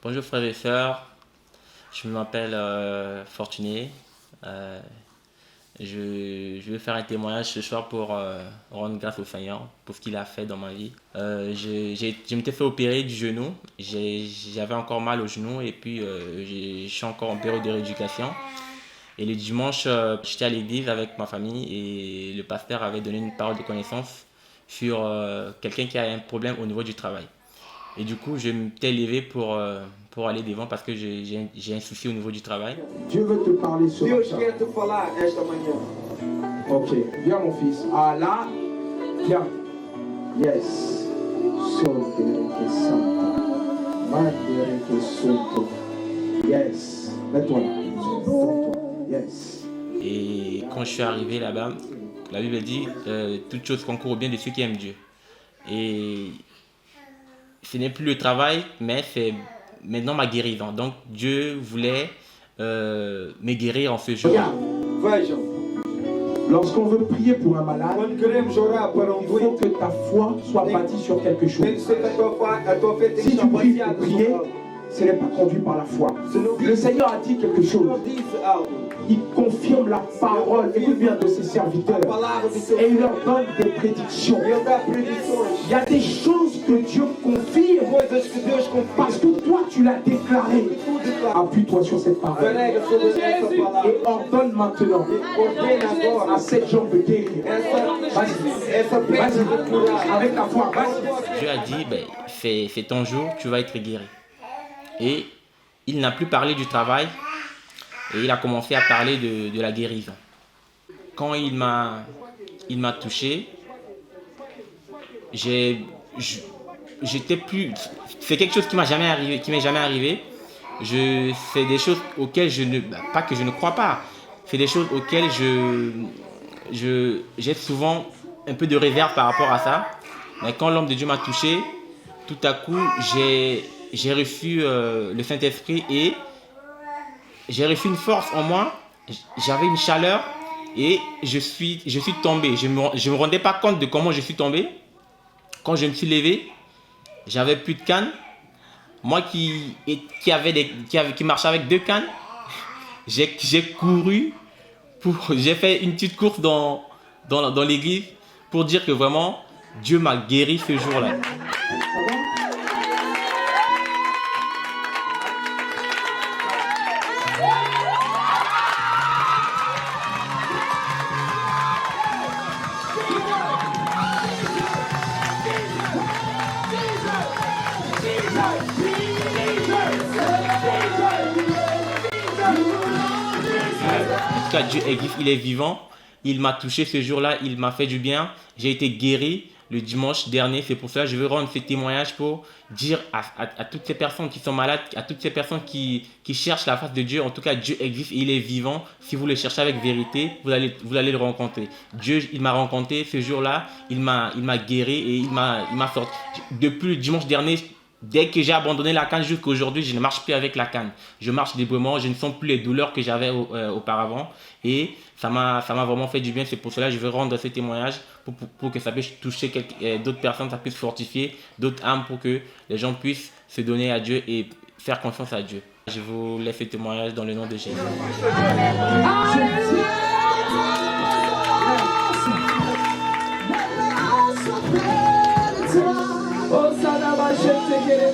Bonjour frères et sœurs, je m'appelle Fortuné. Euh, je vais faire un témoignage ce soir pour rendre grâce au Seigneur pour ce qu'il a fait dans ma vie. Je m'étais fait opérer du genou, j'avais encore mal au genou et puis je suis encore en période de rééducation. Et le dimanche, j'étais à l'église avec ma famille et le pasteur avait donné une parole de connaissance sur quelqu'un qui a un problème au niveau du travail. Et du coup, je m'étais levé pour aller devant parce que j'ai un souci au niveau du travail. Dieu veut te parler ce Deus matin. quer te falar esta manhã. Ok, viens mon fils. Ah là, viens. Yes. Sontere que santa. Mandere que sonto. Yes. Mets-toi là. Mets-toi. Yes. Et quand je suis arrivé là-bas, la Bible dit toute chose concourt au bien de ceux qui aiment Dieu. Et ce n'est plus le travail, mais c'est maintenant ma guérison. Donc Dieu voulait me guérir en ce jour. Regarde, Vejam, lorsqu'on veut prier pour un malade, quando queremos orar para il faut doente, que ta foi soit bâtie sur quelque tem que chose. ser que a tua fé tem que Si estar tu pries baseada pour prier, sobre algo. ce n'est pas conduit par la foi. Le Seigneur a dit quelque O Senhor chose. disse algo. Il confirme la parole, écoute bien, de ses serviteurs. A palavra do seu Et il leur donne des prédictions. Ele dá predições. Il y a des choses que Dieu confirme Coisas que Deus parce confirma. que toi tu l'as déclaré. Tu declara. Appuie-toi sur cette parole Carrega sobre essa palavra. et ordonne maintenant Ordena à agora cette jambe de guérir. essa perna de curar. Avec la foi, vas-y. Dieu a dit, ben, c'est ton jour, tu vas être guéri. Et il n'a plus parlé du travail et il a commencé à parler de la guérison. Quand il m'a touché, j'étais plus. C'est quelque chose qui m'est jamais arrivé. C'est des choses auxquelles pas que je ne crois pas. C'est des choses auxquelles j'ai souvent un peu de réserve par rapport à ça. Mais quand l'homme de Dieu m'a touché, tout à coup, j'ai reçu le Saint-Esprit et j'ai reçu une force en moi. J'avais une chaleur et je suis tombé. Je me rendais pas compte de comment je suis tombé. Quand je me suis levé, j'avais plus de canne. Moi qui marchais avec 2 cannes, j'ai couru. J'ai fait une petite course dans l'église pour dire que vraiment Dieu m'a guéri ce jour-là. En tout cas, Dieu existe, il est vivant. Il m'a touché ce jour-là, il m'a fait du bien. J'ai été guéri le dimanche dernier. C'est pour cela que je veux rendre ce témoignage pour dire à toutes ces personnes qui sont malades, à toutes ces personnes qui cherchent la face de Dieu. En tout cas, Dieu existe et il est vivant. Si vous le cherchez avec vérité, vous allez le rencontrer. Dieu, il m'a rencontré ce jour-là. Il m'a guéri et il m'a sorti. Depuis le dimanche dernier, dès que j'ai abandonné la canne jusqu'à aujourd'hui, je ne marche plus avec la canne. Je marche librement, je ne sens plus les douleurs que j'avais auparavant. Et ça m'a vraiment fait du bien. C'est pour cela que je veux rendre ce témoignage pour que ça puisse toucher d'autres personnes, ça puisse fortifier d'autres âmes pour que les gens puissent se donner à Dieu et faire confiance à Dieu. Je vous laisse ce témoignage dans le nom de Jésus. Oh, ça n'a pas jeté,